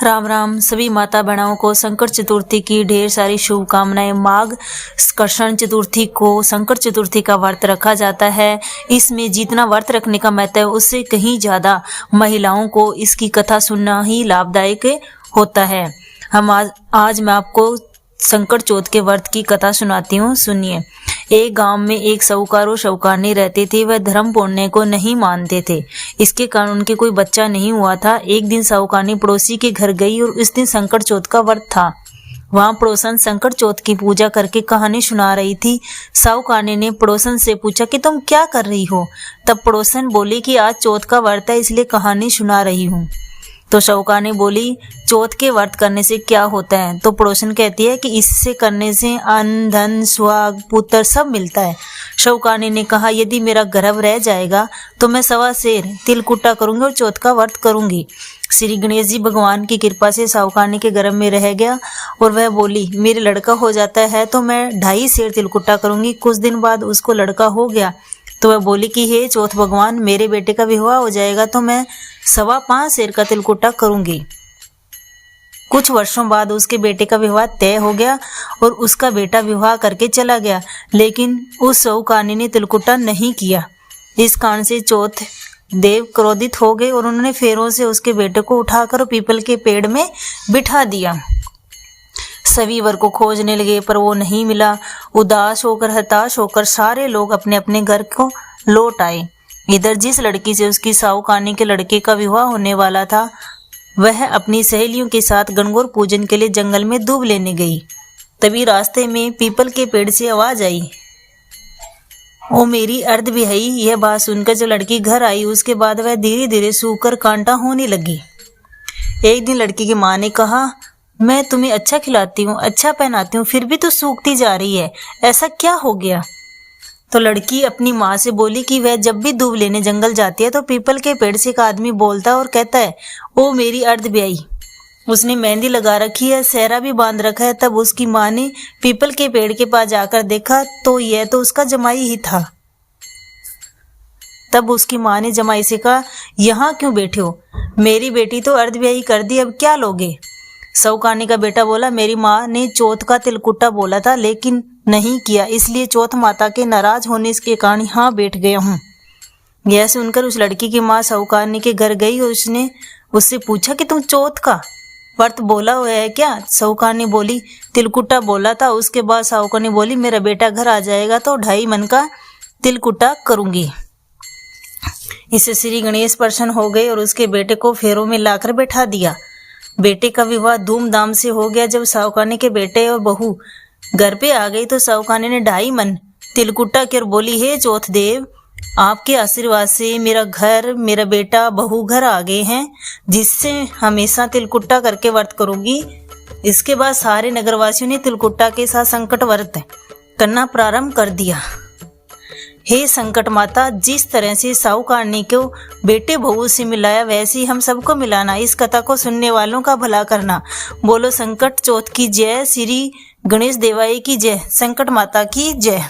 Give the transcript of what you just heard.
राम राम सभी माता बहनों को संकट चतुर्थी की ढेर सारी शुभकामनाएं। माघ कृष्ण चतुर्थी को संकट चतुर्थी का व्रत रखा जाता है। इसमें जितना व्रत रखने का महत्व है उससे कहीं ज्यादा महिलाओं को इसकी कथा सुनना ही लाभदायक होता है। आज मैं आपको संकट चौथ के व्रत की कथा सुनाती हूँ, सुनिए। एक गांव में एक साहूकार और साहूकारनी रहते थे। वह धर्म पुण्य को नहीं मानते थे। इसके कारण उनके कोई बच्चा नहीं हुआ था। एक दिन साहूकारनी पड़ोसी के घर गई और उस दिन संकट चौथ का व्रत था। वहां पड़ोसन संकट चौथ की पूजा करके कहानी सुना रही थी। साहूकारनी ने पड़ोसन से पूछा कि तुम क्या कर रही हो? तब पड़ोसन बोली कि आज चौथ का व्रत है इसलिए कहानी सुना रही हूँ। तो साहूकारनी बोली, चौथ के व्रत करने से क्या होता है? तो पड़ोसन कहती है कि इससे करने से अन्न धन सुहाग पुत्र सब मिलता है। साहूकारनी ने कहा, यदि मेरा गर्भ रह जाएगा तो मैं 1.25 सेर तिलकुटा करूंगी और चौथ का व्रत करूंगी। श्री गणेश जी भगवान की कृपा से साहूकारनी के गर्भ में रह गया और वह बोली, मेरे लड़का हो जाता है तो मैं 2.5 सेर तिलकुटा करूंगी। कुछ दिन बाद उसको लड़का हो गया तो वह बोली कि हे चौथ भगवान, मेरे बेटे का विवाह हो जाएगा तो मैं 5.25 सेर का तिलकुटा करूंगी। कुछ वर्षों बाद उसके बेटे का विवाह तय हो गया और उसका बेटा विवाह करके चला गया, लेकिन उस साहूकारनी ने तिलकुटा नहीं किया। इस कारण से चौथ देव क्रोधित हो गए और उन्होंने फेरों से उसके बेटे को उठाकर पीपल के पेड़ में बिठा दिया। सभी वर को खोजने लगे पर वो नहीं मिला। उदास होकर हताश होकर सारे लोग अपने अपने घर को लौट आए। इधर जिस लड़की से उसकी साहूकारनी के लड़के का विवाह होने वाला था वह अपनी सहेलियों के साथ गणगौर पूजन के लिए जंगल में दूब लेने गई। तभी रास्ते में पीपल के पेड़ से आवाज आई, ओ मेरी अर्ध बिहाई। यह बात सुनकर जब लड़की घर आई उसके बाद वह धीरे धीरे सूखकर कांटा होने लगी। एक दिन लड़की की माँ ने कहा, मैं तुम्हें अच्छा खिलाती हूँ, अच्छा पहनाती हूँ, फिर भी तो सूखती जा रही है, ऐसा क्या हो गया? तो लड़की अपनी माँ से बोली कि वह जब भी दूब लेने जंगल जाती है तो पीपल के पेड़ से एक आदमी बोलता है और कहता है, ओ मेरी अर्ध ब्याई। उसने मेहंदी लगा रखी है, सेहरा भी बांध रखा है। तब उसकी माँ ने पीपल के पेड़ के पास जाकर देखा तो यह तो उसका जमाई ही था। तब उसकी माँ ने जमाई से कहा, यहाँ क्यों बैठे हो? मेरी बेटी तो अर्ध ब्याई कर दी, अब क्या लोगे? साहूकारनी का बेटा बोला, मेरी माँ ने चौथ का तिलकुटा बोला था लेकिन नहीं किया, इसलिए चौथ माता के नाराज होने के कारण यहाँ बैठ गया हूँ। यह सुनकर उस लड़की की माँ साहूकारनी के घर गई और उसने उससे पूछा कि तुम चौथ का व्रत बोला हुआ है क्या? साहूकारनी बोली, तिलकुटा बोला था। उसके बाद साहूकारनी बोली, मेरा बेटा घर आ जाएगा तो 2.5 मन का तिलकुटा करूंगी। इससे श्री गणेश प्रसन्न हो गए और उसके बेटे को फेरों में लाकर बैठा दिया। बेटे का विवाह धूमधाम से हो गया। जब साहूकारनी के बेटे और बहू घर पे आ गई तो साहूकारनी ने 2.5 मन तिलकुटा कर बोली, हे चौथ देव, आपके आशीर्वाद से मेरा घर, मेरा बेटा, बहू घर आ गए हैं, जिससे हमेशा तिलकुटा करके व्रत करूंगी। इसके बाद सारे नगरवासियों ने तिलकुटा के साथ संकट व्रत करना प्रारंभ कर दिया। हे संकट माता, जिस तरह से साहूकारनी को बेटे बहू से मिलाया वैसे ही हम सबको मिलाना। इस कथा को सुनने वालों का भला करना। बोलो संकट चौथ की जय। श्री गणेश देवाई की जय। संकट माता की जय।